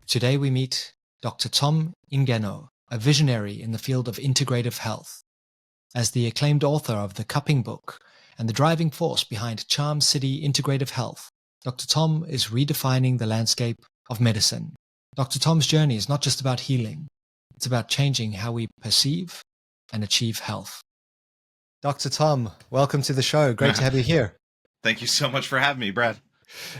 Today we meet Dr. Tom Ingegno, a visionary in the field of integrative health. As the acclaimed author of the Cupping book and the driving force behind Charm City Integrative Health, Dr. Tom is redefining the landscape of medicine. Dr. Tom's journey is not just about healing, it's about changing how we perceive and achieve health. Dr. Tom, welcome to the show. Great to have you here. Thank you so much for having me, Brad.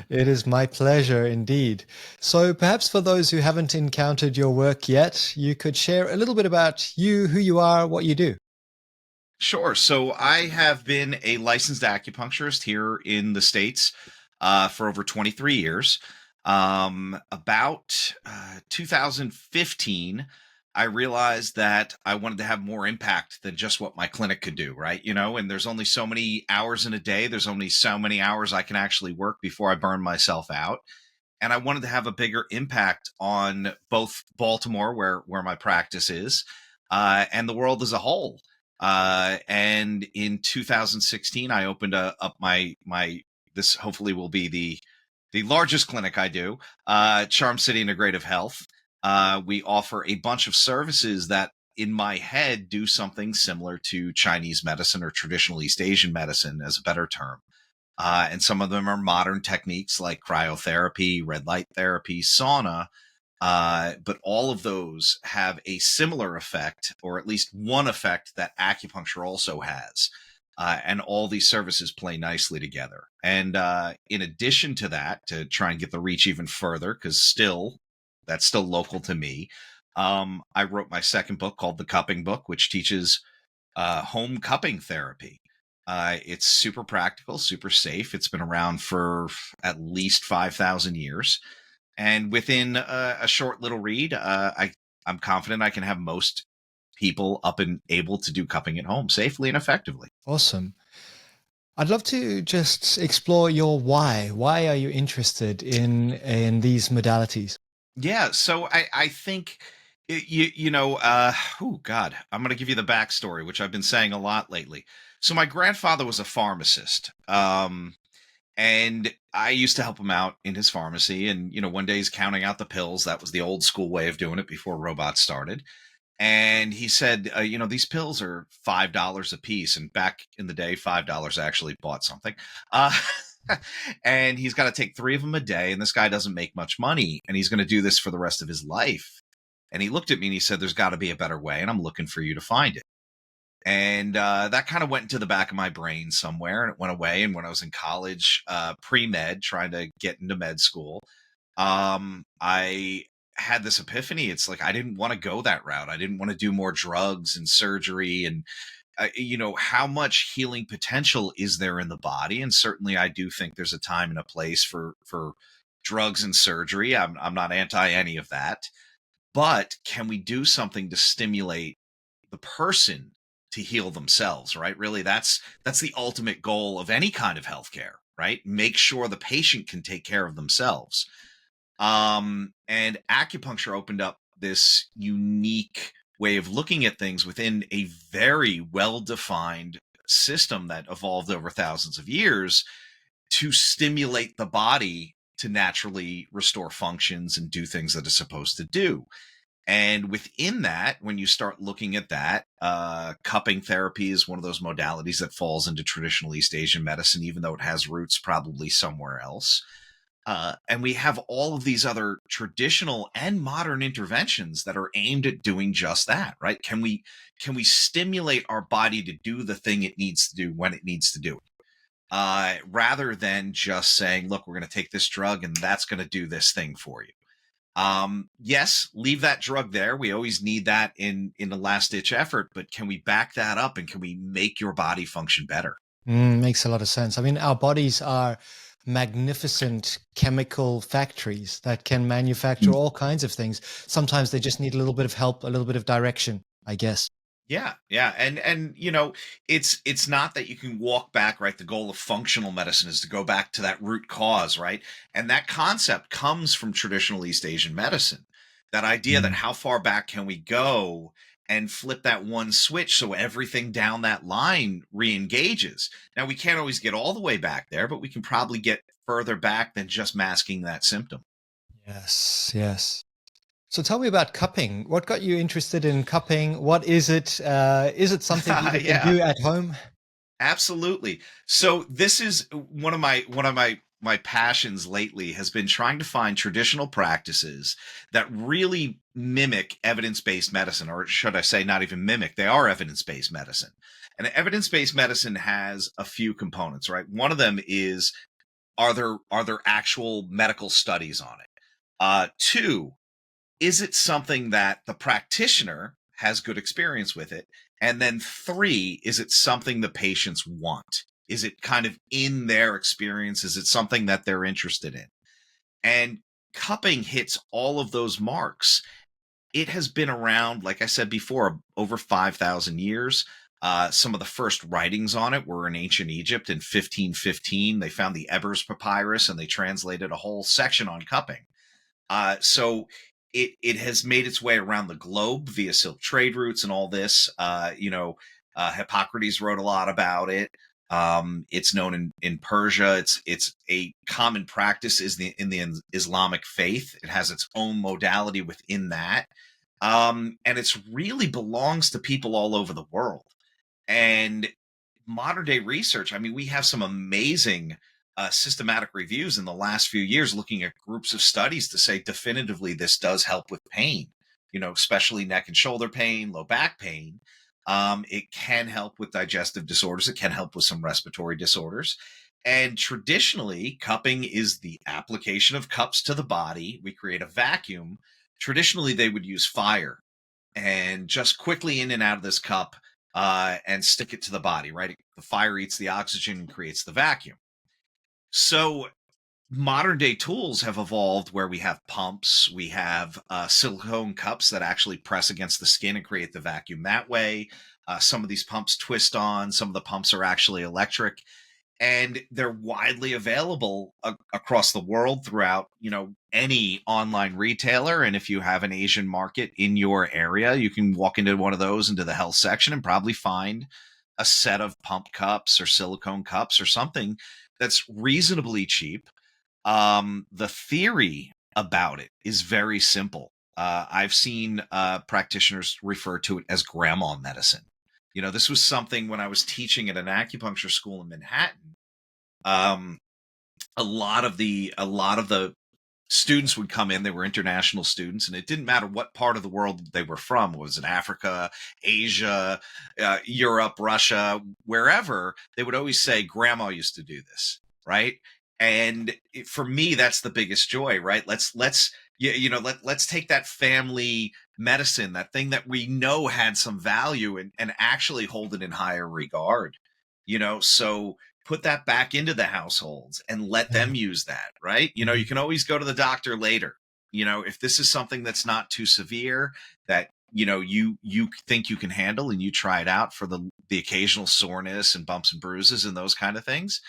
It is my pleasure indeed. So perhaps for those who haven't encountered your work yet, you could share a little bit about you, who you are, what you do. Sure. So I have been a licensed acupuncturist here in the States for over 23 years. About 2015, I realized that I wanted to have more impact than just what my clinic could do, right? And there's only so many hours in a day. There's only so many hours I can actually work before I burn myself out. And I wanted to have a bigger impact on both Baltimore, where my practice is, and the world as a whole. And in 2016, I opened up my this hopefully will be the largest clinic I do, Charm City Integrative Health. We offer a bunch of services that in my head do something similar to Chinese medicine or traditional East Asian medicine as a better term. And some of them are modern techniques like cryotherapy, red light therapy, sauna. But all of those have a similar effect, or at least one effect that acupuncture also has. And all these services play nicely together. And in addition to that, to try and get the reach even further, because that's still local to me, I wrote my second book called The Cupping Book, which teaches home cupping therapy. It's super practical, super safe. It's been around for at least 5,000 years. And within a short little read, I'm confident I can have most people up and able to do cupping at home safely and effectively. Awesome. I'd love to just explore your why. Why are you interested in these modalities? Yeah, so I think oh God, I'm going to give you the backstory, which I've been saying a lot lately. So my grandfather was a pharmacist, and I used to help him out in his pharmacy. And one day he's counting out the pills. That was the old school way of doing it before robots started. And he said, these pills are $5 a piece, and back in the day, $5 actually bought something. Uh, and he's got to take 3 of them a day, and this guy doesn't make much money, and he's going to do this for the rest of his life. And he looked at me and he said, there's got to be a better way, and I'm looking for you to find it. And that kind of went into the back of my brain somewhere, and it went away. And when I was in college, pre-med, trying to get into med school, I had this epiphany. It's like I didn't want to go that route. I didn't want to do more drugs and surgery, and how much healing potential is there in the body? And certainly I do think there's a time and a place for drugs and surgery. I'm not anti any of that. But can we do something to stimulate the person to heal themselves, right? Really, that's the ultimate goal of any kind of healthcare, right? Make sure the patient can take care of themselves. And acupuncture opened up this unique way of looking at things within a very well-defined system that evolved over thousands of years to stimulate the body to naturally restore functions and do things that it's supposed to do. And within that, when you start looking at that, cupping therapy is one of those modalities that falls into traditional East Asian medicine, even though it has roots probably somewhere else. And we have all of these other traditional and modern interventions that are aimed at doing just that, right? Can we stimulate our body to do the thing it needs to do when it needs to do it, rather than just saying, look, we're going to take this drug and that's going to do this thing for you. Yes, leave that drug there. We always need that in the last ditch effort, but can we back that up and can we make your body function better? Makes a lot of sense. I mean, our bodies are magnificent chemical factories that can manufacture all kinds of things. Sometimes they just need a little bit of help, a little bit of direction, I guess. Yeah, yeah. And it's not that you can walk back, right? The goal of functional medicine is to go back to that root cause, right? And that concept comes from traditional East Asian medicine. That idea that Mm. how far back can we go and flip that one switch so everything down that line re-engages. Now we can't always get all the way back there, but we can probably get further back than just masking that symptom. Yes, yes. So tell me about cupping. What got you interested in cupping? What is it? Is it something people can Yeah. do at home? Absolutely. So this is one of my passions lately has been trying to find traditional practices that really mimic evidence-based medicine, or should I say not even mimic, they are evidence-based medicine. And evidence-based medicine has a few components, right? One of them is, are there actual medical studies on it? Two, is it something that the practitioner has good experience with it? And then three, is it something the patients want? Is it kind of in their experience? Is it something that they're interested in? And cupping hits all of those marks. It has been around, like I said before, over 5,000 years. Some of the first writings on it were in ancient Egypt in 1515. They found the Ebers Papyrus and they translated a whole section on cupping. So it has made its way around the globe via silk trade routes and all this. Hippocrates wrote a lot about it. It's known in Persia. It's a common practice is in the Islamic faith. It has its own modality within that, and it's really belongs to people all over the world. And modern day research, I mean, we have some amazing systematic reviews in the last few years looking at groups of studies to say definitively this does help with pain, especially neck and shoulder pain, low back pain. It can help with digestive disorders. It can help with some respiratory disorders. And traditionally, cupping is the application of cups to the body. We create a vacuum. Traditionally, they would use fire and just quickly in and out of this cup and stick it to the body, right? The fire eats the oxygen and creates the vacuum. So modern day tools have evolved where we have pumps, we have silicone cups that actually press against the skin and create the vacuum that way. Some of these pumps twist on, some of the pumps are actually electric, and they're widely available across the world throughout any online retailer. And if you have an Asian market in your area, you can walk into one of those into the health section and probably find a set of pump cups or silicone cups or something that's reasonably cheap. The theory about it is very simple. I've seen practitioners refer to it as grandma medicine. This was something when I was teaching at an acupuncture school in Manhattan. Um, a lot of the students would come in. They were international students, and it didn't matter what part of the world they were from. Was it Africa, Asia, Europe, Russia, wherever? They would always say, "Grandma used to do this," right? And for me, that's the biggest joy, right? Let's take that family medicine, that thing that we know had some value, and actually hold it in higher regard. So put that back into the households and let them use that, right? You can always go to the doctor later. If this is something that's not too severe, that you think you can handle, and you try it out for the occasional soreness and bumps and bruises and those kind of things.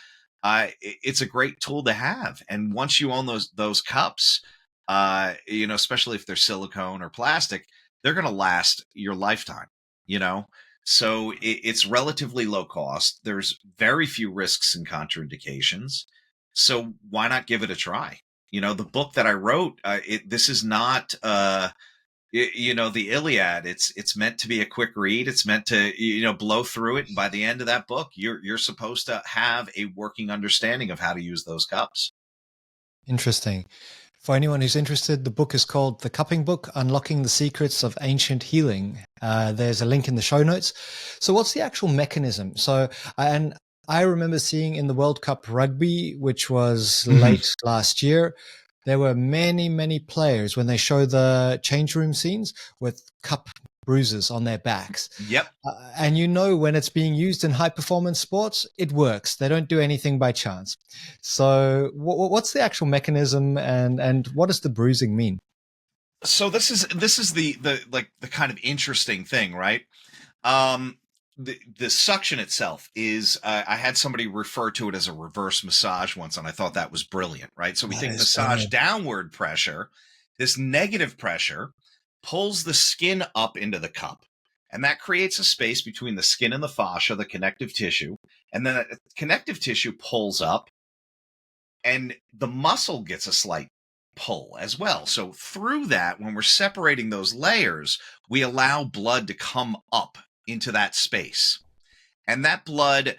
It's a great tool to have. And once you own those cups, especially if they're silicone or plastic, they're going to last your lifetime. you know so it's relatively low cost. There's very few risks and contraindications, so why not give it a try? The book that I wrote, this is not the Iliad. It's meant to be a quick read. It's meant to blow through it, and by the end of that book, you're supposed to have a working understanding of how to use those cups. Interesting. For anyone who's interested, the book is called The Cupping Book, Unlocking the Secrets of Ancient Healing. There's a link in the show notes. So what's the actual mechanism? And I remember seeing in the World Cup rugby, which was late last year, there were many, many players when they show the change room scenes with cup bruises on their backs. Yep. And when it's being used in high performance sports, it works. They don't do anything by chance. So what's the actual mechanism, and what does the bruising mean? So this is the kind of interesting thing, right? The suction itself is, I had somebody refer to it as a reverse massage once, and I thought that was brilliant, right? So we That think is massage brilliant. downward pressure, this negative pressure pulls the skin up into the cup, and that creates a space between the skin and the fascia, the connective tissue, and then that connective tissue pulls up, and the muscle gets a slight pull as well. So through that, when we're separating those layers, we allow blood to come up into that space. And that blood,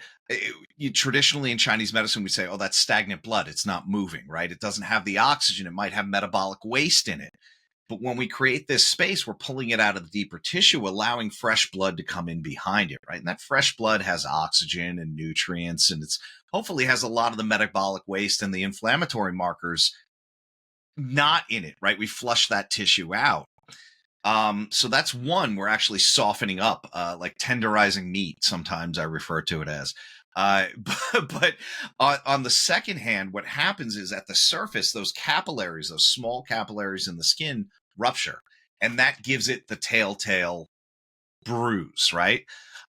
traditionally in Chinese medicine, we say, oh, that's stagnant blood. It's not moving, right? It doesn't have the oxygen. It might have metabolic waste in it. But when we create this space, we're pulling it out of the deeper tissue, allowing fresh blood to come in behind it, right? And that fresh blood has oxygen and nutrients, and it's hopefully has a lot of the metabolic waste and the inflammatory markers not in it, right? We flush that tissue out. So that's one, we're actually softening up, like tenderizing meat. Sometimes I refer to it as, but on the second hand, what happens is at the surface, those capillaries, those small capillaries in the skin rupture, and that gives it the telltale bruise, right?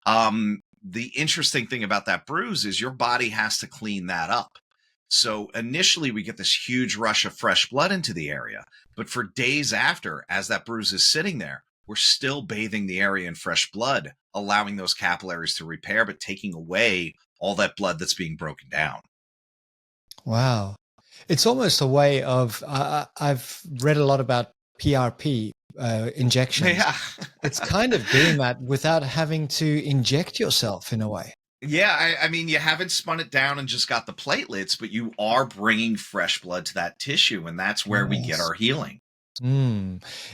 The interesting thing about that bruise is your body has to clean that up. So initially we get this huge rush of fresh blood into the area, but for days after, as that bruise is sitting there, we're still bathing the area in fresh blood, allowing those capillaries to repair, but taking away all that blood that's being broken down. Wow. It's almost a way of, I've read a lot about PRP injections. Yeah. It's kind of doing that without having to inject yourself in a way. Yeah, I mean, you haven't spun it down and just got the platelets, but you are bringing fresh blood to that tissue, and that's where we get Yes. our healing.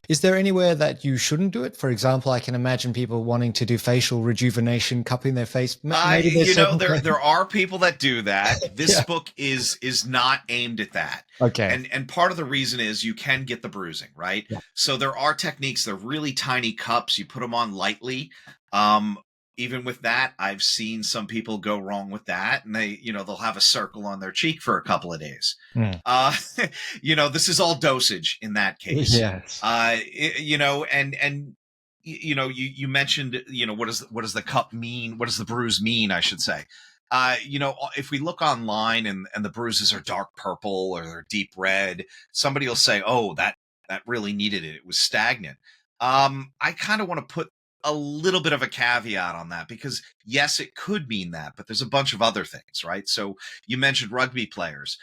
Is there anywhere that you shouldn't do it? For example, I can imagine people wanting to do facial rejuvenation, cupping their face. Maybe there's There are people that do that. This Yeah. book is not aimed at that. Okay. And part of the reason is you can get the bruising, right? Yeah. So there are techniques. They're really tiny cups. You put them on lightly. Even with that, I've seen some people go wrong with that, and they'll have a circle on their cheek for a couple of days. Mm. This is all dosage in that case. Yes. You mentioned, what does the cup mean? What does the bruise mean? I should say. If we look online and the bruises are dark purple or they're deep red, somebody will say, "Oh, that really needed it. It was stagnant." I kind of want to put a little bit of a caveat on that, because yes, it could mean that, but there's a bunch of other things, right? So you mentioned rugby players.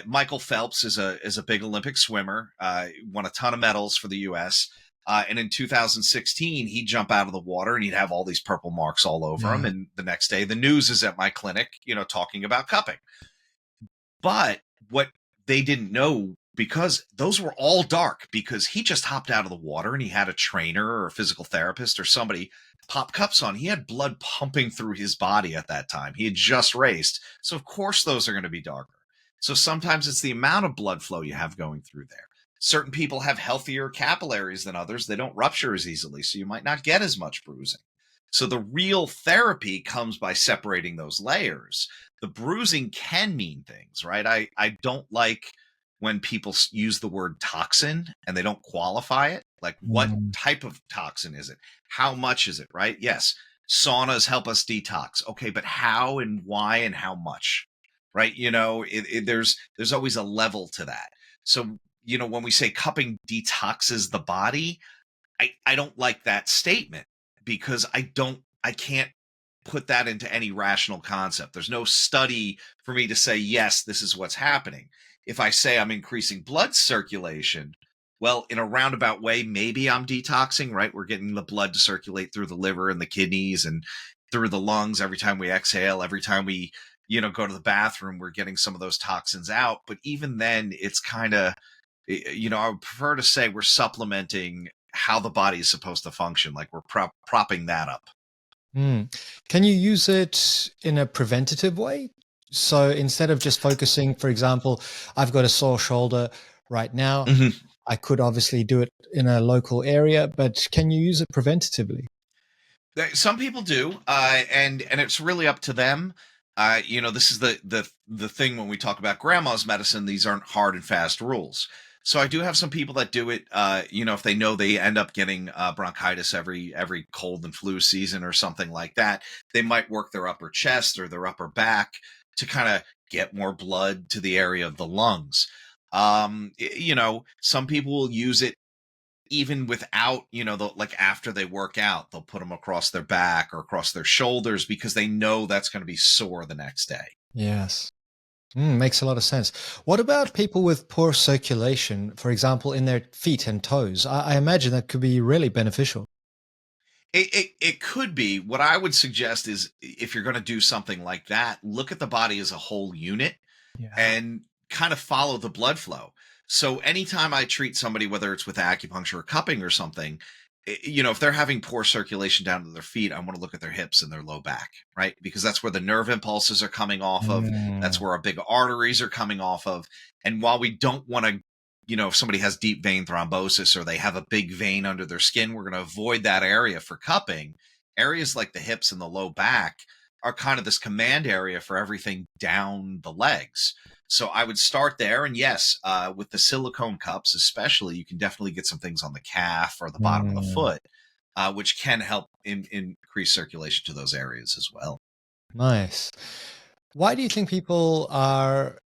Michael Phelps is a big Olympic swimmer, won a ton of medals for the U.S. And in 2016, he'd jump out of the water and he'd have all these purple marks all over him. And the next day, the news is at my clinic, talking about cupping. But what they didn't know, because those were all dark, because he just hopped out of the water and he had a trainer or a physical therapist or somebody pop cups on. He had blood pumping through his body at that time. He had just raced. So of course those are going to be darker. So sometimes it's the amount of blood flow you have going through there. Certain people have healthier capillaries than others. They don't rupture as easily, so you might not get as much bruising. So the real therapy comes by separating those layers. The bruising can mean things, right? I don't like when people use the word toxin and they don't qualify it. Like, what type of toxin is it? How much is it, right? Yes, saunas help us detox. Okay, but how and why and how much, right? There's always a level to that. So, when we say cupping detoxes the body, I don't like that statement, because I can't put that into any rational concept. There's no study for me to say, yes, this is what's happening. If I say I'm increasing blood circulation, well, in a roundabout way, maybe I'm detoxing, right? We're getting the blood to circulate through the liver and the kidneys and through the lungs every time we exhale, every time we, go to the bathroom, we're getting some of those toxins out. But even then, it's kind of, I would prefer to say we're supplementing how the body is supposed to function. Like, we're propping that up. Can you use it in a preventative way? So instead of just focusing, for example, I've got a sore shoulder right now. Mm-hmm. I could obviously do it in a local area, but can you use it preventatively? Some people do, and it's really up to them. This is the thing when we talk about grandma's medicine. These aren't hard and fast rules. So I do have some people that do it. If they know they end up getting bronchitis every cold and flu season or something like that, they might work their upper chest or their upper back to kind of get more blood to the area of the lungs. Some people will use it even without, after they work out, they'll put them across their back or across their shoulders, because they know that's going to be sore the next day. Yes. Makes a lot of sense. What about people with poor circulation, for example, in their feet and toes? I imagine that could be really beneficial. It could be. What I would suggest is, if you're going to do something like that, look at the body as a whole unit Yeah. and kind of follow the blood flow. So anytime I treat somebody, whether it's with acupuncture or cupping or something, if they're having poor circulation down to their feet, I want to look at their hips and their low back, right? Because that's where the nerve impulses are coming off of. That's Mm, where our big arteries are coming off of. And while we don't want to, if somebody has deep vein thrombosis or they have a big vein under their skin, we're going to avoid that area for cupping. Areas like the hips and the low back are kind of this command area for everything down the legs. So I would start there. And yes, with the silicone cups, especially, you can definitely get some things on the calf or the bottom of the mm, foot, which can help increase circulation to those areas as well. nice. Why do you think people are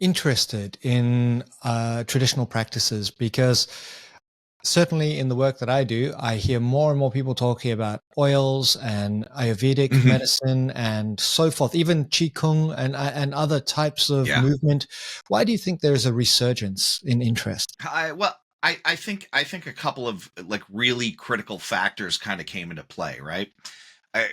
interested in traditional practices? Because certainly in the work that I do, I hear more and more people talking about oils and Ayurvedic Mhm. medicine and so forth, even Qigong and other types of Yeah. movement. Why do you think there is a resurgence in interest? I think a couple of like really critical factors kind of came into play, right?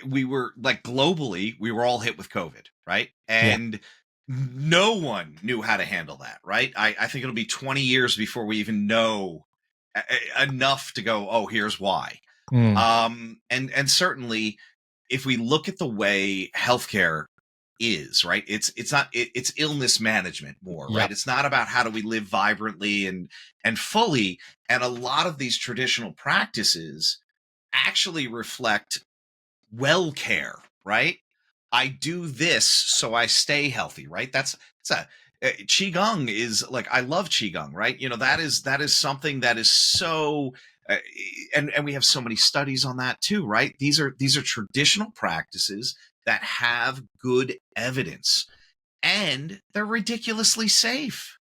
We were like globally, we were all hit with COVID, right? Yeah. And no one knew how to handle that, right? I think it'll be 20 years before we even know enough to go, oh, here's why. Mm, And certainly, if we look at the way healthcare is, right, it's not it's illness management more, yeah. right? It's not about how do we live vibrantly and fully. And a lot of these traditional practices actually reflect well care, right? I do this so I stay healthy, right? That's it's a qigong is like, I love qigong, right? That is something that is so uh, and we have so many studies on that too, right? These are traditional practices that have good evidence, and they're ridiculously safe.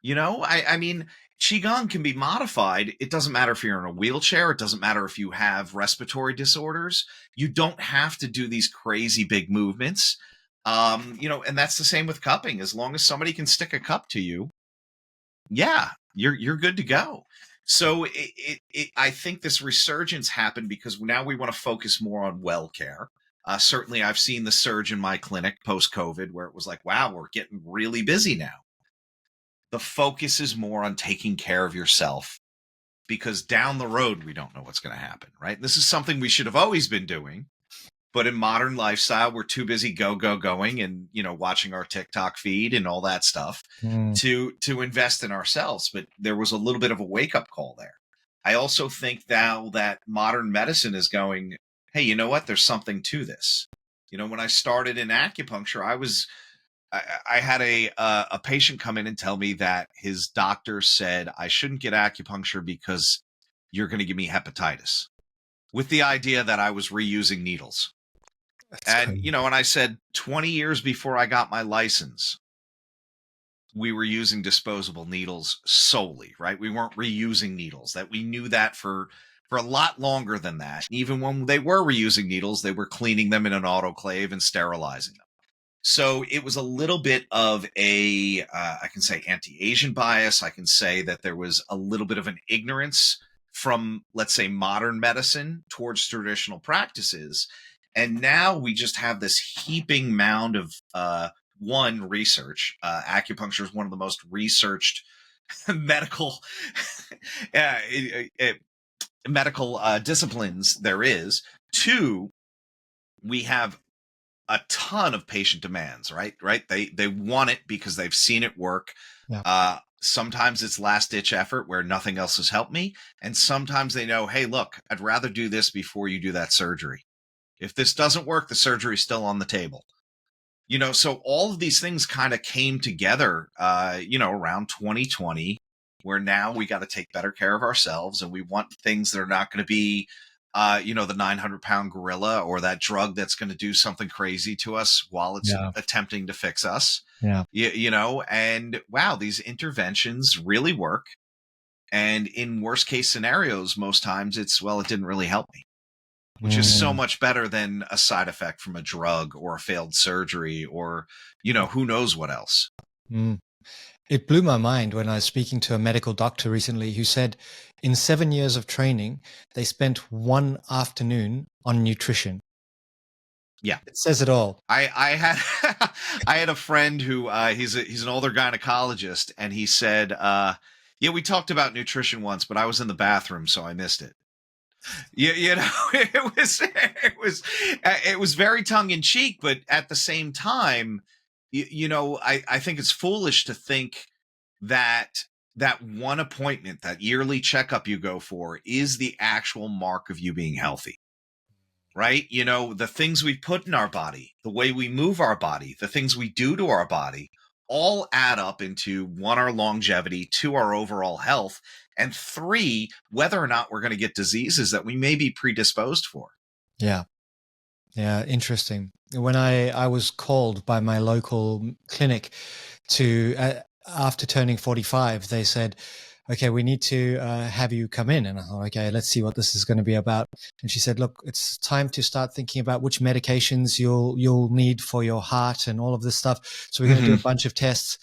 I mean, qigong can be modified. It doesn't matter if you're in a wheelchair. It doesn't matter if you have respiratory disorders. You don't have to do these crazy big movements. And that's the same with cupping. As long as somebody can stick a cup to you, yeah, you're good to go. So I think this resurgence happened because now we want to focus more on well care. Certainly, I've seen the surge in my clinic post COVID, where it was like, wow, we're getting really busy now. The focus is more on taking care of yourself, because down the road we don't know what's going to happen, right? This is something we should have always been doing, but in modern lifestyle we're too busy going and watching our TikTok feed and all that stuff Mm, to invest in ourselves. But there was a little bit of a wake up call there. I also think now that modern medicine is going, hey, you know what, there's something to this. When I started in acupuncture, I had a patient come in and tell me that his doctor said I shouldn't get acupuncture because you're going to give me hepatitis, with the idea that I was reusing needles. that's And crazy. and I said, 20 years before I got my license, we were using disposable needles solely, right? We weren't reusing needles. That we knew that for a lot longer than that. Even when they were reusing needles, they were cleaning them in an autoclave and sterilizing them. So it was a little bit of I can say, anti-Asian bias. I can say that there was a little bit of an ignorance from, let's say, modern medicine towards traditional practices. And now we just have this heaping mound of research. Acupuncture is one of the most researched medical uh, uh, medical disciplines there is. Two, we have a ton of patient demands, right? They want it because they've seen it work. Yeah. Sometimes it's last ditch effort where nothing else has helped me, and sometimes they know, hey, look, I'd rather do this before you do that surgery. If this doesn't work, the surgery's still on the table. So all of these things kind of came together, around 2020, where now we got to take better care of ourselves, and we want things that are not going to be, the 900-pound gorilla or that drug that's going to do something crazy to us while it's Yeah. attempting to fix us. Yeah. And wow, these interventions really work. And in worst case scenarios, most times it's, well, it didn't really help me. which is so Mm, much better than a side effect from a drug or a failed surgery or, who knows what else. mm. It blew my mind when I was speaking to a medical doctor recently who said in 7 years of training, they spent one afternoon on nutrition. Yeah. It says it all. I had I had a friend who he's an older gynecologist, and he said, yeah, we talked about nutrition once, but I was in the bathroom, so I missed it. Yeah, it was very tongue in cheek, but at the same time, I think it's foolish to think that that one appointment, that yearly checkup you go for, is the actual mark of you being healthy. Right? The things we put in our body, the way we move our body, the things we do to our body all add up into one, our longevity, two, our overall health, and three, whether or not we're going to get diseases that we may be predisposed for. Yeah. Yeah. Interesting. When I was called by my local clinic to, after turning 45, they said, okay, we need to have you come in. And I thought, okay, let's see what this is going to be about. And she said, look, it's time to start thinking about which medications you'll need for your heart and all of this stuff. So we're going to do a bunch of tests.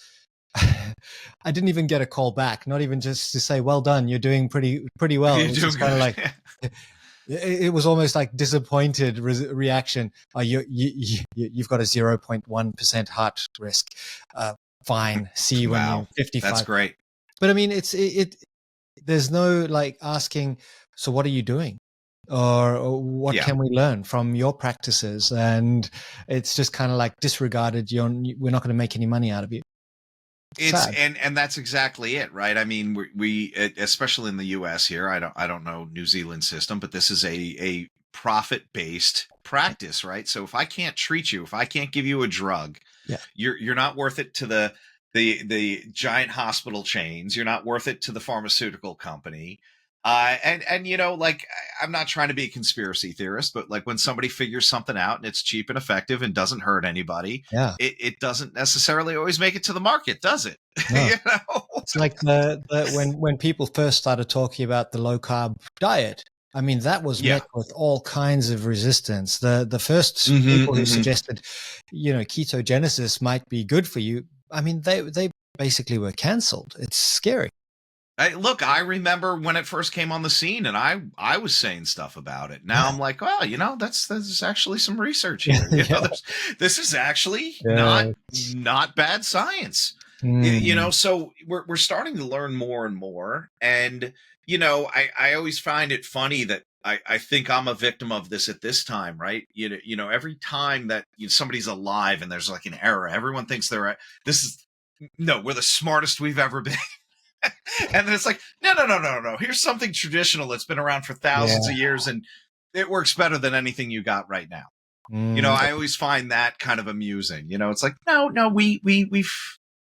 I didn't even get a call back, not even just to say, well done, you're doing pretty well. It You're was doing just kind of good. like, it was almost like disappointed reaction. Oh, you've got a 0.1% heart risk. Fine. See you when you're Wow, that's 55. great. But I mean, there's no like asking, so what are you doing? Or what Yeah. can we learn from your practices? And it's just kind of like disregarded. We're not going to make any money out of you. It's Sad. and that's exactly it, right? I mean, we especially in the U.S. here. I don't know New Zealand system, but this is a profit based practice, right? So if I can't treat you, if I can't give you a drug, Yeah. you're not worth it to the giant hospital chains. You're not worth it to the pharmaceutical company. And like, I'm not trying to be a conspiracy theorist, but like when somebody figures something out and it's cheap and effective and doesn't hurt anybody, Yeah. it doesn't necessarily always make it to the market, does it? No. you know? It's like when people first started talking about the low carb diet. I mean, that was Yeah. met with all kinds of resistance. The first hmm people who hmm suggested, ketogenesis might be good for you. I mean, they basically were cancelled. It's scary. Look, I remember when it first came on the scene, and I was saying stuff about it. Now Yeah. I'm like, well, that's actually some research Yeah. here. Yeah. This is actually Yeah. not bad science. Mm, So we're starting to learn more and more, and I always find it funny that I think I'm a victim of this at this time, right? Every time that somebody's alive and there's like an error, everyone thinks this is no, we're the smartest we've ever been. And then it's like, no, no, no, no, no. Here's something traditional that's been around for yeah. thousands of years, and it works better than anything you got right now. Mm, I always find that kind of amusing. It's like, no, no, we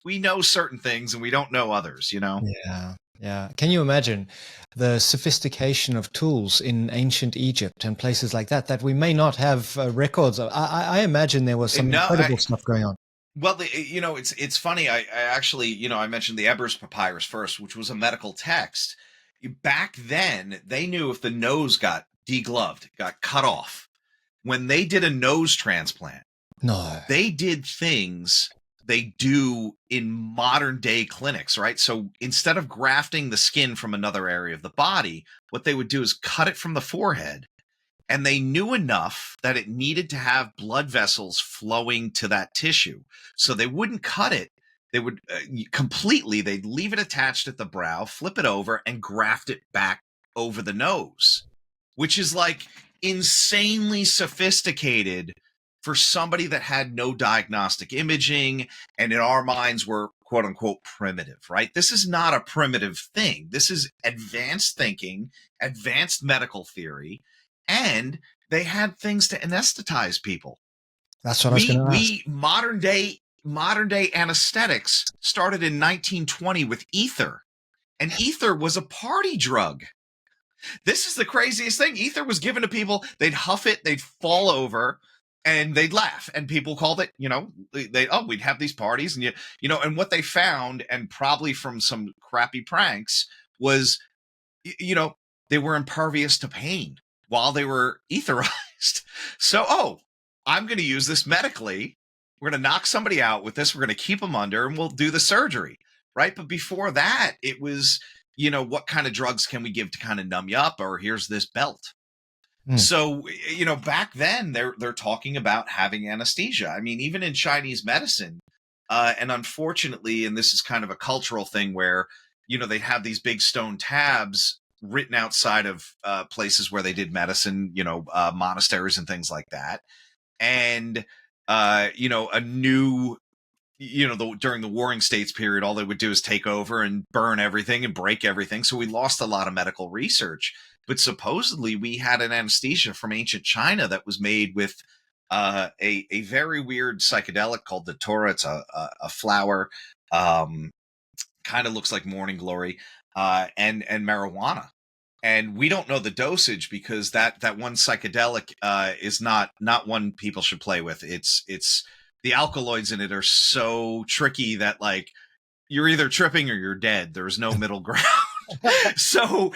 know certain things and we don't know others. yeah. Yeah. Can you imagine the sophistication of tools in ancient Egypt and places like that we may not have records of? I imagine there was some No, incredible stuff going on. well, it's funny. I actually, I mentioned the Ebers Papyrus first, which was a medical text. Back then, they knew if the nose got degloved, got cut off, when they did a nose transplant, No. they did things they do in modern day clinics, right? So instead of grafting the skin from another area of the body, what they would do is cut it from the forehead. And they knew enough that it needed to have blood vessels flowing to that tissue. So they wouldn't cut it. They would they'd leave it attached at the brow, flip it over, and graft it back over the nose, which is like insanely sophisticated for somebody that had no diagnostic imaging and in our minds were quote unquote primitive, right? This is not a primitive thing. This is advanced thinking, advanced medical theory, and they had things to anesthetize people. That's what I was going to ask. We modern day anesthetics started in 1920 with ether, and ether was a party drug. This is the craziest thing. Ether was given to people. They'd huff it, they'd fall over, and they'd laugh. And people called it, we'd have these parties, and and what they found, and probably from some crappy pranks, was, they were impervious to pain. while they were etherized. So, oh, I'm going to use this medically. We're going to knock somebody out with this. We're going to keep them under and we'll do the surgery. Right. But before that, it was, what kind of drugs can we give to kind of numb you up? Or here's this belt. Mm. So, back then they're talking about having anesthesia. I mean, even in Chinese medicine, and unfortunately, and this is kind of a cultural thing where, they have these big stone tabs written outside of places where they did medicine, monasteries and things like that. And, a new, during the Warring States period, all they would do is take over and burn everything and break everything. So we lost a lot of medical research. But supposedly we had an anesthesia from ancient China that was made with a very weird psychedelic called the Tora. It's a flower, kind of looks like morning glory, and marijuana. And we don't know the dosage because that one psychedelic is not one people should play with. It's the alkaloids in it are so tricky that like you're either tripping or you're dead. There's no middle ground. So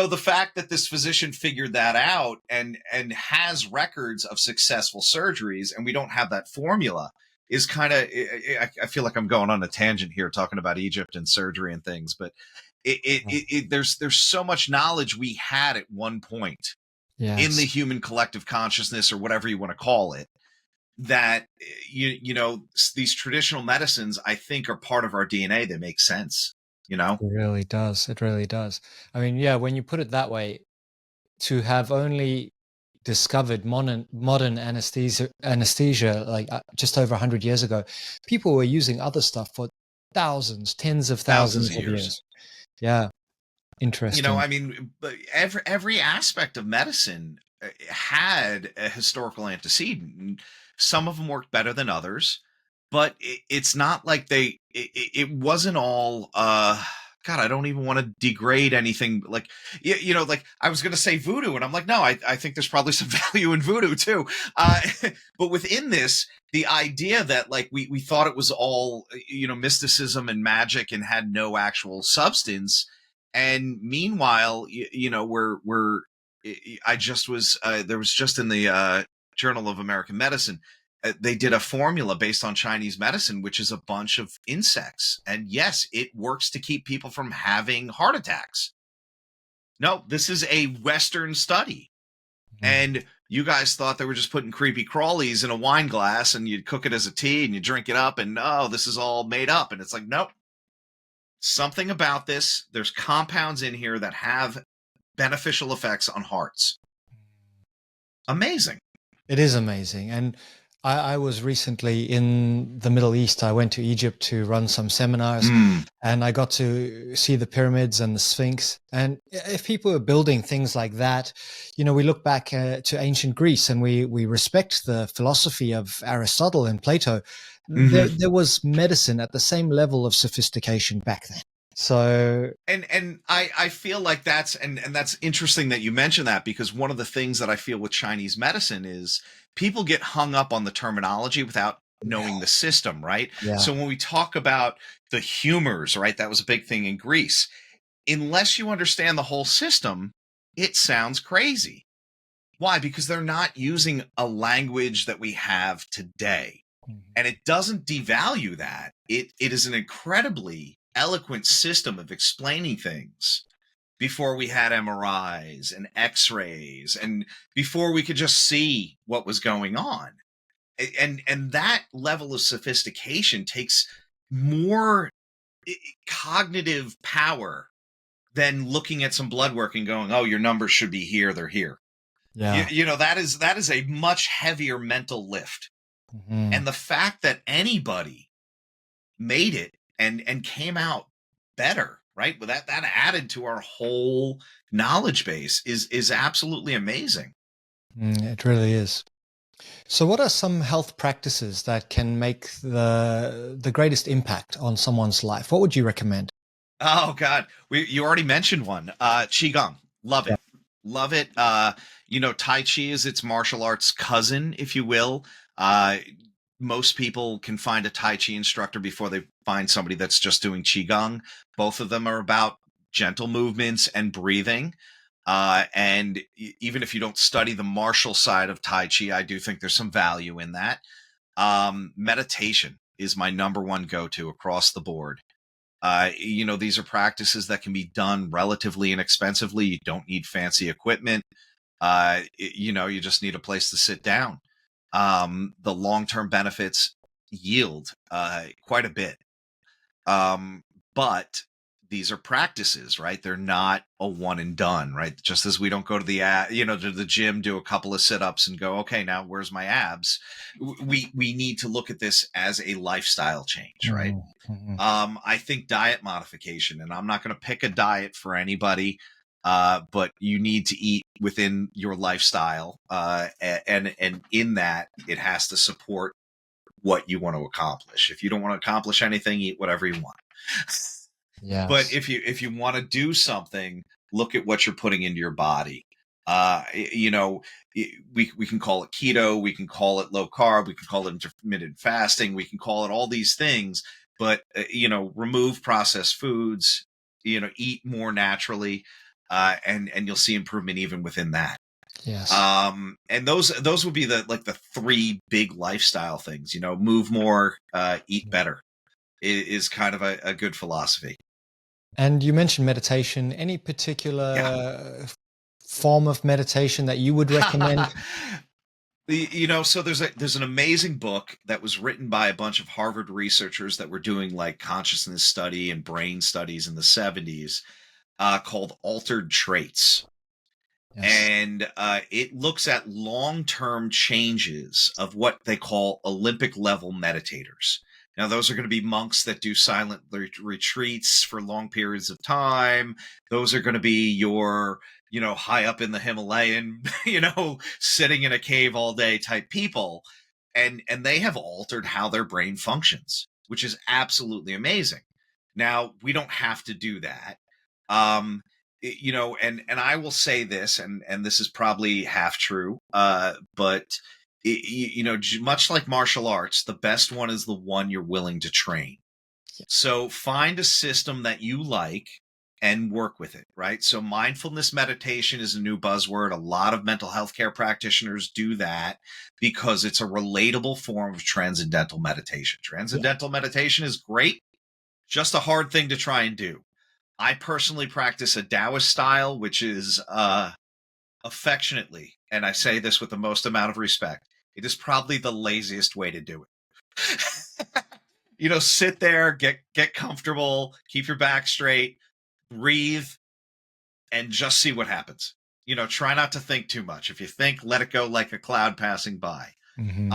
the fact that this physician figured that out and has records of successful surgeries, and we don't have that formula, is kind of, I feel like I'm going on a tangent here talking about Egypt and surgery and things, but there's so much knowledge we had at one point in the Yes. human collective consciousness, or whatever you want to call it, that these traditional medicines, I think, are part of our DNA. They make sense. It really does. It really does. I mean, yeah, when you put it that way, to have only discovered modern anesthesia like just over 100 years ago, people were using other stuff for thousands, tens of Thousands of thousands of years. years. Yeah, interesting. I mean, every aspect of medicine had a historical antecedent. Some of them worked better than others, but it's not like it wasn't all. God, I don't even want to degrade anything. Like, like I was going to say voodoo, and I'm like, no, I think there's probably some value in voodoo too. But within this, the idea that like we thought it was all mysticism and magic and had no actual substance, and meanwhile, I just was there was just in the Journal of American Medicine, they did a formula based on Chinese medicine, which is a bunch of insects, and yes, it works to keep people from having heart attacks. No, this is a Western study, Mm. and you guys thought they were just putting creepy crawlies in a wine glass and you'd cook it as a tea and you drink it up, and oh, this is all made up. And it's like, nope, something about this. There's compounds in here that have beneficial effects on hearts. Amazing. It is amazing. And I was recently in the Middle East. I went to Egypt to run some seminars, and I got to see the pyramids and the Sphinx. And if people are building things like that, we look back to ancient Greece and we respect the philosophy of Aristotle and Plato. There was medicine at the same level of sophistication back then. So, and I feel like that's interesting that you mention that, because one of the things that I feel with Chinese medicine is people get hung up on the terminology without knowing the system, right? yeah. So when we talk about the humors, right, that was a big thing in Greece. Unless you understand the whole system, it sounds crazy. Why? Because they're not using a language that we have today. And it doesn't devalue that. It is an incredibly eloquent system of explaining things before we had MRIs and X-rays, and before we could just see what was going on. And that level of sophistication takes more cognitive power than looking at some blood work and going, oh, your numbers should be here, they're here. Yeah. That is a much heavier mental lift. And the fact that anybody made it and came out better, right? Well, that added to our whole knowledge base is absolutely amazing. It really is. So what are some health practices that can make the greatest impact on someone's life? What would you recommend? Oh God, you already mentioned one. Qigong, love Yeah. it, love it. Tai Chi is its martial arts cousin, if you will. Most people can find a Tai Chi instructor before they find somebody that's just doing Qigong. Both of them are about gentle movements and breathing. And even if you don't study the martial side of Tai Chi, I do think there's some value in that. Meditation is my number one go-to across the board. These are practices that can be done relatively inexpensively. You don't need fancy equipment. You just need a place to sit down. The long-term benefits yield quite a bit. But these are practices, right? They're not a one and done, right? Just as we don't go to to the gym, do a couple of sit-ups and go, okay, now where's my abs? We need to look at this as a lifestyle change, right? Mm-hmm. I think diet modification, and I'm not going to pick a diet for anybody, but you need to eat within your lifestyle, and in that, it has to support what you want to accomplish. If you don't want to accomplish anything, eat whatever you want. But Yes. if you want to do something, look at what you're putting into your body. We can call it keto, we can call it low carb, we can call it intermittent fasting, we can call it all these things. But remove processed foods. Eat more naturally, and you'll see improvement even within that. Yes. And those would be the three big lifestyle things. Move more, eat better is kind of a good philosophy. And you mentioned meditation. Any Yeah. particular form of meditation that you would recommend? So there's an amazing book that was written by a bunch of Harvard researchers that were doing like consciousness study and brain studies in the 70s, called Altered Traits. Yes. And it looks at long-term changes of what they call Olympic level meditators. Now, those are going to be monks that do silent retreats for long periods of time. Those are going to be your, high up in the Himalayan, sitting in a cave all day type people. And they have altered how their brain functions, which is absolutely amazing. Now, we don't have to do that. And I will say this, and this is probably half true, but much like martial arts, the best one is the one you're willing to train. Yeah. So find a system that you like and work with it, right? So mindfulness meditation is a new buzzword. A lot of mental health care practitioners do that because it's a relatable form of transcendental meditation. Yeah. Transcendental meditation is great, just a hard thing to try and do. I personally practice a Taoist style, which is affectionately, and I say this with the most amount of respect, it is probably the laziest way to do it. Sit there, get comfortable, keep your back straight, breathe, and just see what happens. Try not to think too much. If you think, let it go like a cloud passing by. Mm-hmm.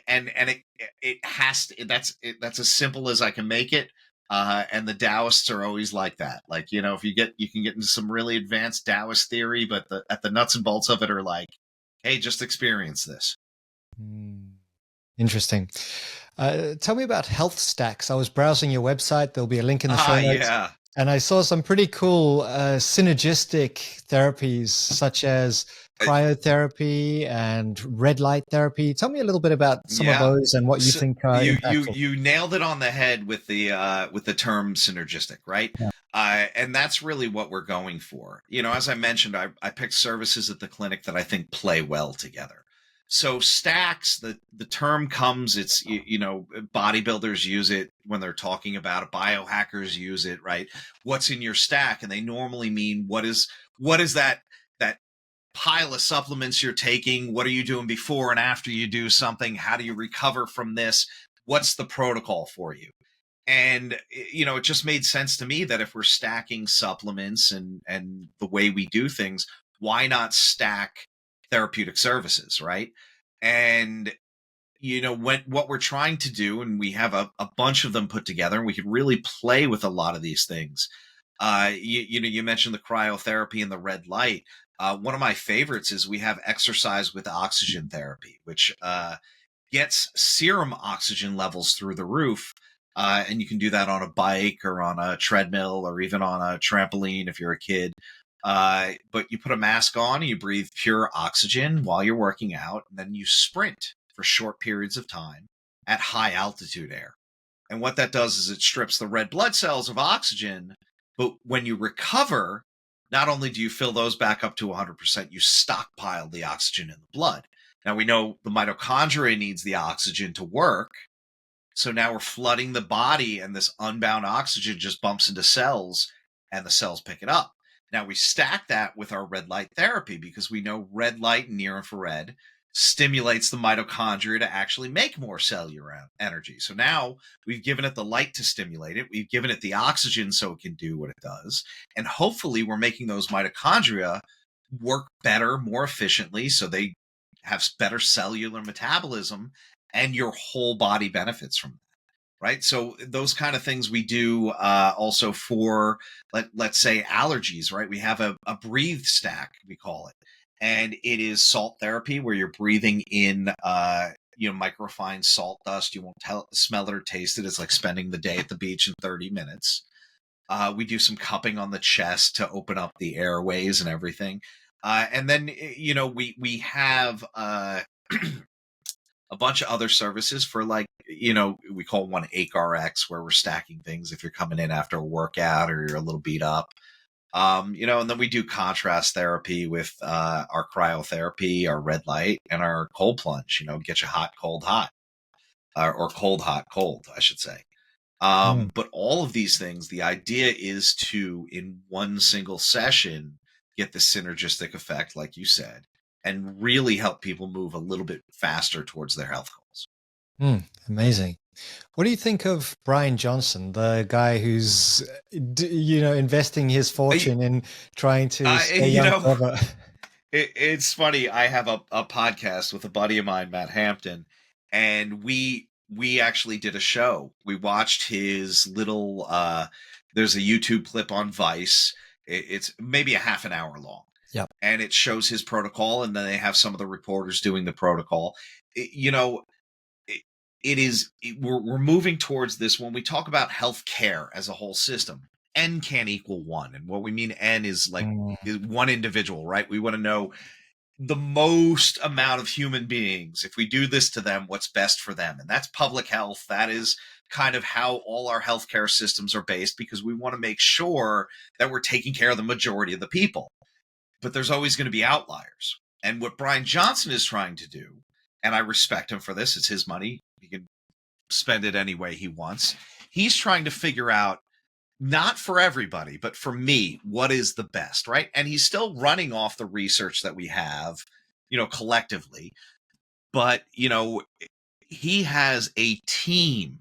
And it has to. That's as simple as I can make it. And the Taoists are always like that. Like, if you can get into some really advanced Taoist theory, but at the nuts and bolts of it are like, hey, just experience this. Interesting. Tell me about health stacks. I was browsing your website. There'll be a link in the show notes. Yeah. And I saw some pretty cool synergistic therapies, such as cryotherapy and red light therapy. Tell me a little bit about some of Yeah. those and what you So think are impactful. you nailed it on the head with the term synergistic, right? Yeah. And that's really what we're going for. As I mentioned, I picked services at the clinic that I think play well together. So stacks, the term comes, it's bodybuilders use it when they're talking about it, biohackers use it, right? What's in your stack? And they normally mean what is that pile of supplements you're taking? What are you doing before and after you do something? How do you recover from this? What's the protocol for you? And it just made sense to me that if we're stacking supplements and the way we do things, why not stack therapeutic services, right? And what we're trying to do, and we have a bunch of them put together, and we could really play with a lot of these things. You mentioned the cryotherapy and the red light. One of my favorites is we have exercise with oxygen therapy, which gets serum oxygen levels through the roof. And you can do that on a bike or on a treadmill or even on a trampoline if you're a kid. But you put a mask on and you breathe pure oxygen while you're working out, and then you sprint for short periods of time at high altitude air. And what that does is it strips the red blood cells of oxygen. But when you recover, Not only do you fill those back up to 100%, you stockpile the oxygen in the blood. Now we know the mitochondria needs the oxygen to work. So now we're flooding the body, and this unbound oxygen just bumps into cells, and the cells pick it up. Now we stack that with our red light therapy, because we know red light and near infrared stimulates the mitochondria to actually make more cellular energy. So now we've given it the light to stimulate it. We've given it the oxygen so it can do what it does. And hopefully we're making those mitochondria work better, more efficiently, so they have better cellular metabolism, and your whole body benefits from that. Right. So those kind of things we do also for, let's say, allergies. Right. We have a breathe stack, we call it. And it is salt therapy, where you're breathing in, microfine salt dust. You won't smell it or taste it. It's like spending the day at the beach in 30 minutes. We do some cupping on the chest to open up the airways and everything. And then, we have a bunch of other services for, like, we call one AcheRx, where we're stacking things if you're coming in after a workout or you're a little beat up. And then we do contrast therapy with our cryotherapy, our red light, and our cold plunge, get you hot, cold, hot, or cold, hot, cold, I should say. But all of these things, the idea is to, in one single session, get the synergistic effect, like you said, and really help people move a little bit faster towards their health goals. Amazing. What do you think of Brian Johnson, the guy who's, investing his fortune in trying to stay young forever? It's funny. I have a podcast with a buddy of mine, Matt Hampton, and we actually did a show. We watched his little, there's a YouTube clip on Vice. It's maybe a half an hour long. Yep. And it shows his protocol, and then they have some of the reporters doing the protocol. We're moving towards this. When we talk about healthcare as a whole system, N can't equal one. And what we mean N is like is one individual, right? We want to know the most amount of human beings. If we do this to them, what's best for them? And that's public health. That is kind of how all our healthcare systems are based, because we want to make sure that we're taking care of the majority of the people. But there's always going to be outliers. And what Brian Johnson is trying to do, and I respect him for this, it's his money. He can spend it any way he wants. He's trying to figure out, not for everybody, but for me, what is the best, right? And he's still running off the research that we have, collectively. But, he has a team.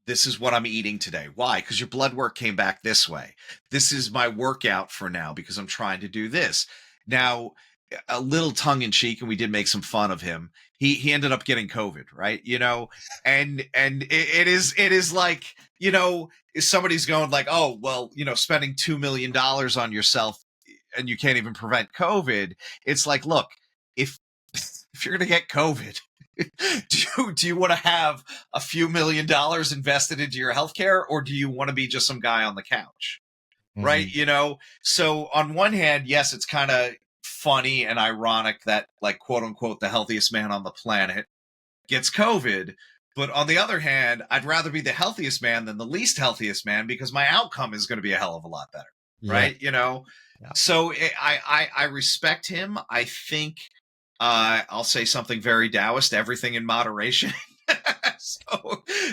This is what I'm eating today. Why? Because your blood work came back this way. This is my workout for now, because I'm trying to do this. Now, a little tongue in cheek, and we did make some fun of him. He ended up getting COVID, right? And it is like, if somebody's going like, oh, well, spending $2 million on yourself and you can't even prevent COVID. It's like, look, if you're going to get COVID, do you want to have a few $1 million invested into your healthcare, or do you want to be just some guy on the couch? Right. So on one hand, yes, it's kind of funny and ironic that, like, quote unquote, the healthiest man on the planet gets COVID. But on the other hand, I'd rather be the healthiest man than the least healthiest man, because my outcome is going to be a hell of a lot better. Yeah. Right. Yeah. So I respect him. I think I'll say something very Taoist, everything in moderation.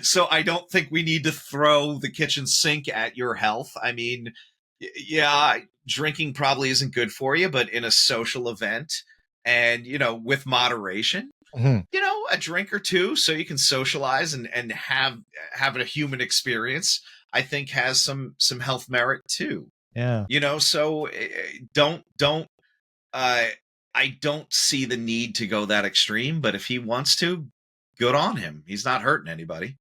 So I don't think we need to throw the kitchen sink at your health. I mean, yeah, drinking probably isn't good for you, but in a social event and, with moderation, a drink or two so you can socialize and have a human experience, I think has some health merit too. Yeah. So I don't see the need to go that extreme, but if he wants to, good on him. He's not hurting anybody.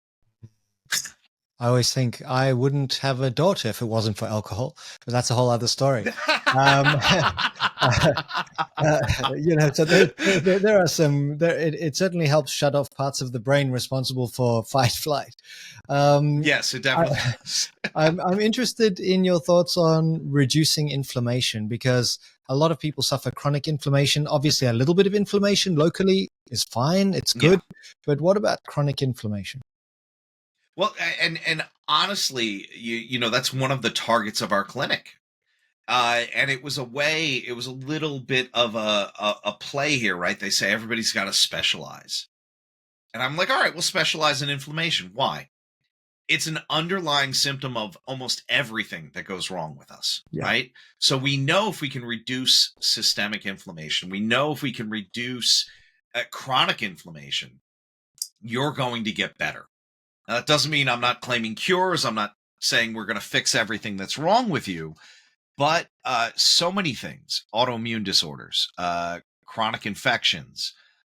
I always think I wouldn't have a daughter if it wasn't for alcohol, but that's a whole other story. So there are some. It certainly helps shut off parts of the brain responsible for fight flight. Yes, it definitely does. I'm interested in your thoughts on reducing inflammation, because a lot of people suffer chronic inflammation. Obviously, a little bit of inflammation locally is fine; it's good. Yeah. But what about chronic inflammation? Well, and honestly, that's one of the targets of our clinic. And it was a little bit of a play here, right? They say everybody's got to specialize. And I'm like, all right, we'll specialize in inflammation. Why? It's an underlying symptom of almost everything that goes wrong with us, Yeah. right? So we know if we can reduce systemic inflammation, we know if we can reduce chronic inflammation, you're going to get better. Now, that doesn't mean I'm not claiming cures. I'm not saying we're going to fix everything that's wrong with you, but so many things, autoimmune disorders, chronic infections,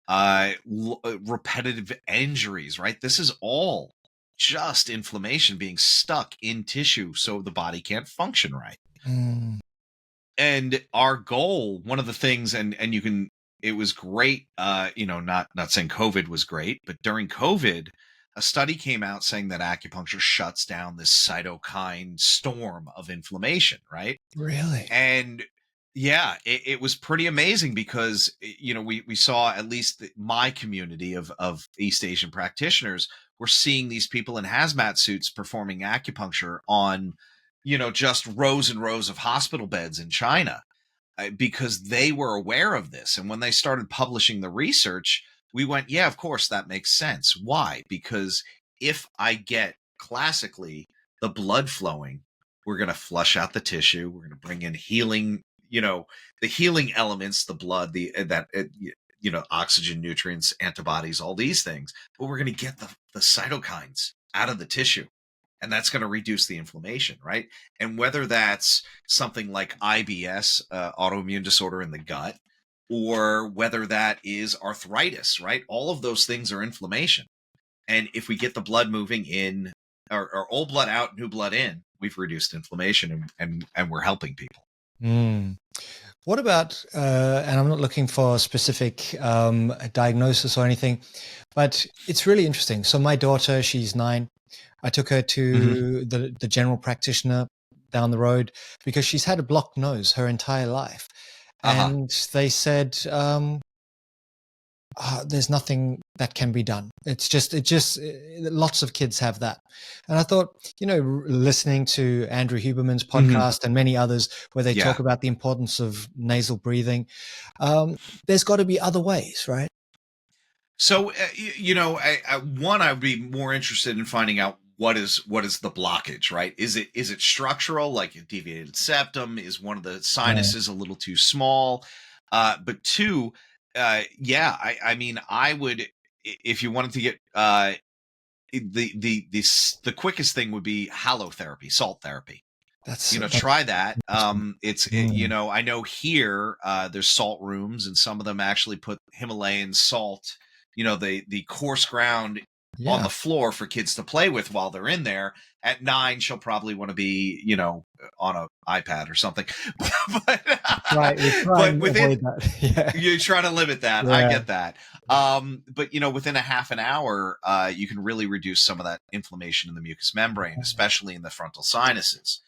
repetitive injuries, right? This is all just inflammation being stuck in tissue so the body can't function right. Mm. And our goal, one of the things, and you can, it was great, not saying COVID was great, but during COVID, a study came out saying that acupuncture shuts down this cytokine storm of inflammation, right? Really? And yeah, it was pretty amazing because we saw at least my community of East Asian practitioners were seeing these people in hazmat suits performing acupuncture on just rows and rows of hospital beds in China, because they were aware of this. And when they started publishing the research, we went, yeah, of course, that makes sense. Why? Because if I get classically the blood flowing, we're going to flush out the tissue. We're going to bring in healing, the healing elements, the blood, oxygen, nutrients, antibodies, all these things. But we're going to get the cytokines out of the tissue. And that's going to reduce the inflammation, right? And whether that's something like IBS, autoimmune disorder in the gut, or whether that is arthritis, right? All of those things are inflammation. And if we get the blood moving in, or old blood out, new blood in, we've reduced inflammation, and we're helping people. Mm. What about, and I'm not looking for a specific diagnosis or anything, but it's really interesting. So my daughter, she's 9. I took her to the general practitioner down the road because she's had a blocked nose her entire life. And they said, there's nothing that can be done. Lots of kids have that. And I thought, listening to Andrew Huberman's podcast and many others where they talk about the importance of nasal breathing, there's got to be other ways, right? So, I would be more interested in finding out what is the blockage, right? Is it structural, like a deviated septum? Is one of the sinuses a little too small? But two, I mean, I would, if you wanted to get the quickest thing would be halotherapy, salt therapy. Try that. I know here there's salt rooms, and some of them actually put Himalayan salt, the coarse ground on the floor for kids to play with while they're in there. At 9, she'll probably want to be, on an iPad or something. but within that. You try to limit that. I get that. But within a half an hour, you can really reduce some of that inflammation in the mucous membrane, especially in the frontal sinuses.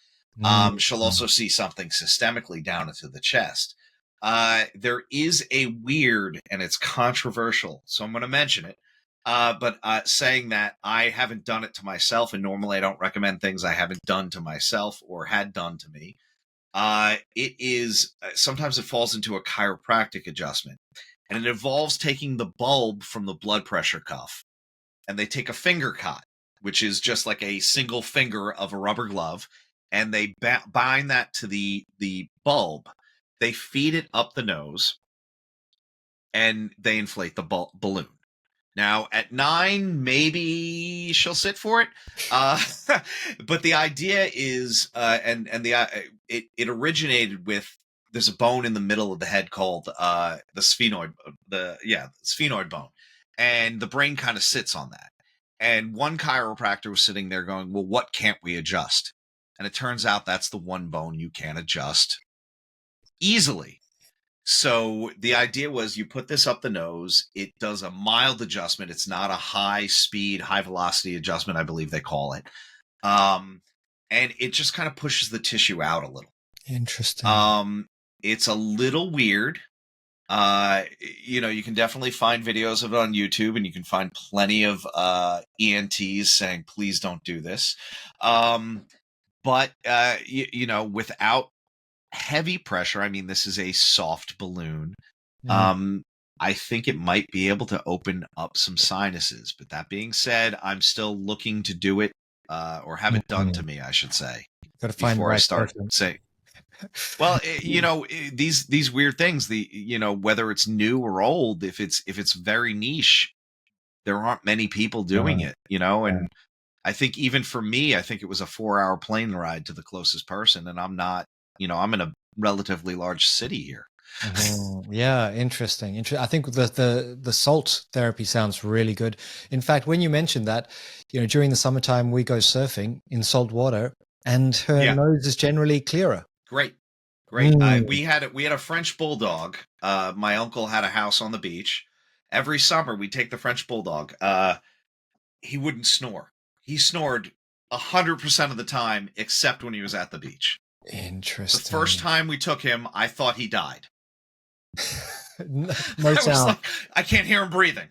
She'll also see something systemically down into the chest. There is a weird, and it's controversial, so I'm going to mention it. But saying that I haven't done it to myself, and normally I don't recommend things I haven't done to myself or had done to me. It is sometimes it falls into a chiropractic adjustment, and it involves taking the bulb from the blood pressure cuff, and they take a finger cut, which is just like a single finger of a rubber glove, and they bind that to the bulb. They feed it up the nose, and they inflate the balloon. Now, at 9, maybe she'll sit for it. But the idea is, it originated with, there's a bone in the middle of the head called the sphenoid, sphenoid bone, and the brain kind of sits on that. And one chiropractor was sitting there going, well, what can't we adjust? And it turns out that's the one bone you can't adjust easily. So the idea was you put this up the nose. It does a mild adjustment. It's not a high speed, high velocity adjustment, I believe they call it. And it just kind of pushes the tissue out a little. Interesting. It's a little weird. You can definitely find videos of it on YouTube, and you can find plenty of ENTs saying, please don't do this. But without heavy pressure, I mean, this is a soft balloon. Mm. Um, I think it might be able to open up some sinuses. But that being said, I'm still looking to do it, or have it done to Mhm. me, I should say, Got to find the before I right start person. saying, well, Mm. these weird things, whether it's new or old, if it's very niche, there aren't many people doing Right. it, Yeah. and I think even for me, I think it was a 4-hour plane ride to the closest person, and I'm not, I'm in a relatively large city here. Mhm. Yeah, interesting. I think the salt therapy sounds really good. In fact, when you mentioned that, during the summertime we go surfing in salt water, and her Yeah, nose is generally clearer. great, great. Mm. We had a French bulldog. My uncle had a house on the beach. Every summer we'd take the French bulldog. He wouldn't snore. He snored 100% of the time, except when he was at the beach. The first Interesting. time we took him, I thought he died. No I was sound. like, I can't hear him breathing.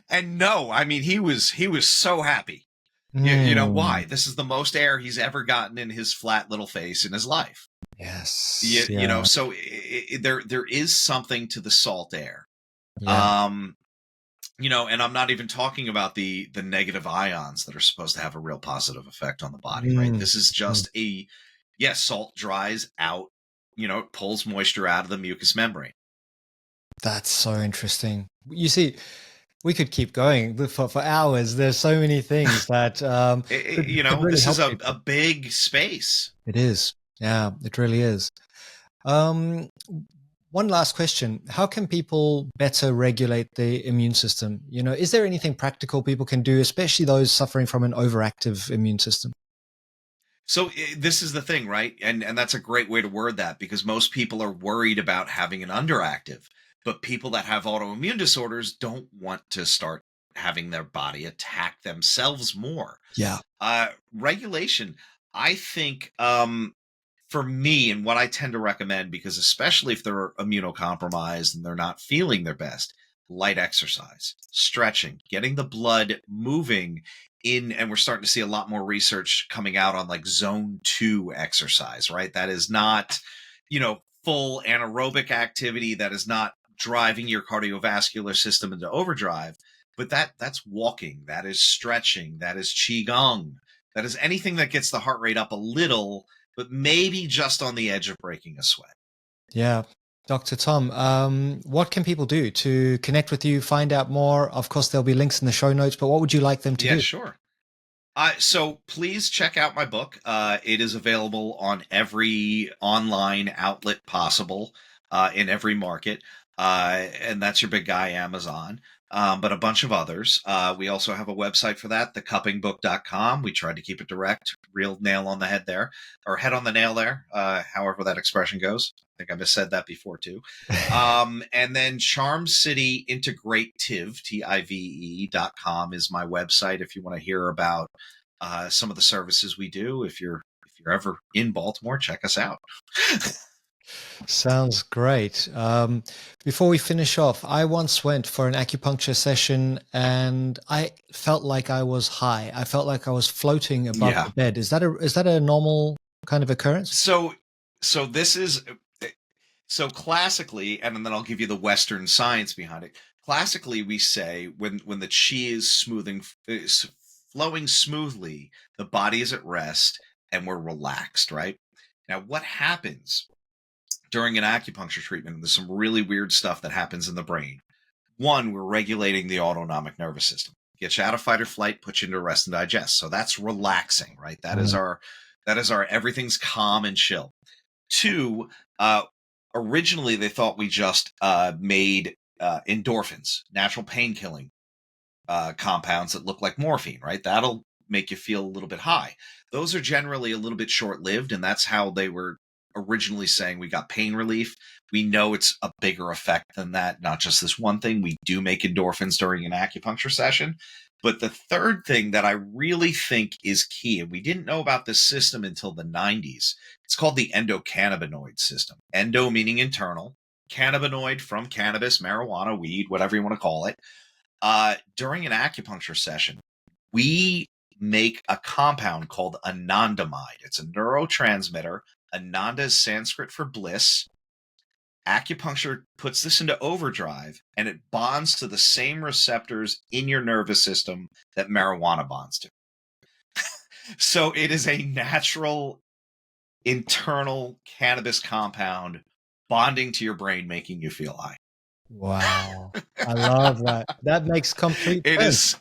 And no, I mean, he was so happy. You know Mm. why? This is the most air he's ever gotten in his flat little face in his life. Yes. Yeah. So there is something to the salt air. Yeah. Um, and I'm not even talking about the negative ions that are supposed to have a real positive effect on the body, right? Mm. This is Mm. just yes, salt dries out, it pulls moisture out of the mucous membrane. That's so interesting. You see, we could keep going for hours. There's so many things that could really This is help a people. big space. It is. Yeah, it really is. Um, One last question. How can people better regulate the immune system? Is there anything practical people can do, especially those suffering from an overactive immune system? So this is the thing, right? And that's a great way to word that, because most people are worried about having an underactive, but people that have autoimmune disorders don't want to start having their body attack themselves more. Yeah. Regulation, I think, for me, and what I tend to recommend, because especially if they're immunocompromised and they're not feeling their best, light exercise, stretching, getting the blood moving in. And we're starting to see a lot more research coming out on like zone 2 exercise, right? That is not, full anaerobic activity. That is not driving your cardiovascular system into overdrive, but that's walking, that is stretching, that is qigong, that is anything that gets the heart rate up a little, but maybe just on the edge of breaking a sweat. Yeah. Dr. Tom, what can people do to connect with you, find out more? Of course, there'll be links in the show notes, but what would you like them to Yeah, do? sure. So please check out my book. It is available on every online outlet possible, in every market. And that's your big guy, Amazon, but a bunch of others. We also have a website for that, thecuppingbook.com. We tried to keep it direct, real nail on the head there, or head on the nail there, however that expression goes. I think I missaid that before too. And then Charm City Integrative, TIVE.com is my website if you want to hear about some of the services we do. If you're ever in Baltimore, check us out. Sounds great. Before we finish off, I once went for an acupuncture session and I felt like I was high. I felt like I was floating above Yeah. the bed. Is that a normal kind of occurrence? So so this is so classically, and then I'll give you the Western science behind it. Classically, we say when the chi is flowing smoothly, the body is at rest and we're relaxed, right? Now, what happens during an acupuncture treatment? There's some really weird stuff that happens in the brain. One, we're regulating the autonomic nervous system. Get you out of fight or flight, put you into rest and digest. So that's relaxing, right? Mm. That is our everything's calm and chill. Two, originally they thought we just made endorphins, natural pain killing compounds that look like morphine, right? That'll make you feel a little bit high. Those are generally a little bit short lived, and that's how they were originally saying we got pain relief. We know it's a bigger effect than that, not just this one thing. We do make endorphins during an acupuncture session. But the third thing that I really think is key, and we didn't know about this system until the 90s, it's called the endocannabinoid system. Endo meaning internal, cannabinoid from cannabis, marijuana, weed, whatever you want to call it. During an acupuncture session, we make a compound called anandamide. It's a neurotransmitter, Ananda is Sanskrit for bliss. Acupuncture puts this into overdrive, and it bonds to the same receptors in your nervous system that marijuana bonds to. So it is a natural internal cannabis compound bonding to your brain, making you feel high. Wow. I love that. That makes complete It sense.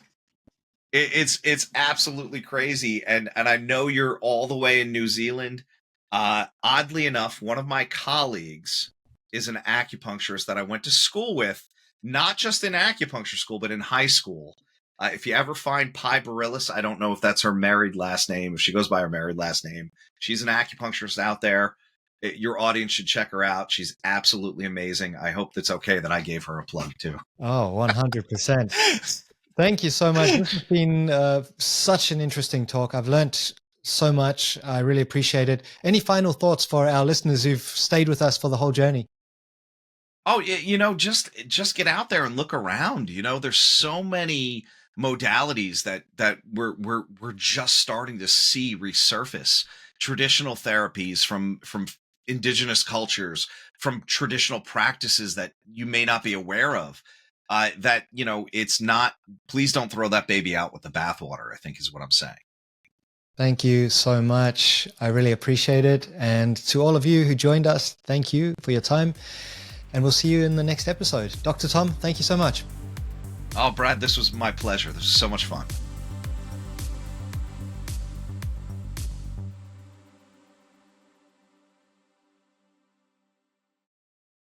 is it's absolutely crazy. And I know you're all the way in New Zealand. Oddly enough, one of my colleagues is an acupuncturist that I went to school with, not just in acupuncture school, but in high school. If you ever find Pi Barillis, I don't know if that's her married last name, if she goes by her married last name. She's an acupuncturist out there. Your audience should check her out. She's absolutely amazing. I hope that's okay that I gave her a plug too. Oh, 100%. Thank you so much. This has been such an interesting talk. I've learned so much. I really appreciate it. Any final thoughts for our listeners who've stayed with us for the whole journey? Oh, just get out there and look around. There's so many modalities that we're just starting to see resurface. Traditional therapies from indigenous cultures, from traditional practices that you may not be aware of. That it's not. Please don't throw that baby out with the bathwater, I think is what I'm saying. Thank you so much. I really appreciate it. And to all of you who joined us, thank you for your time. And we'll see you in the next episode. Dr. Tom, thank you so much. Oh, Brad, this was my pleasure. This was so much fun.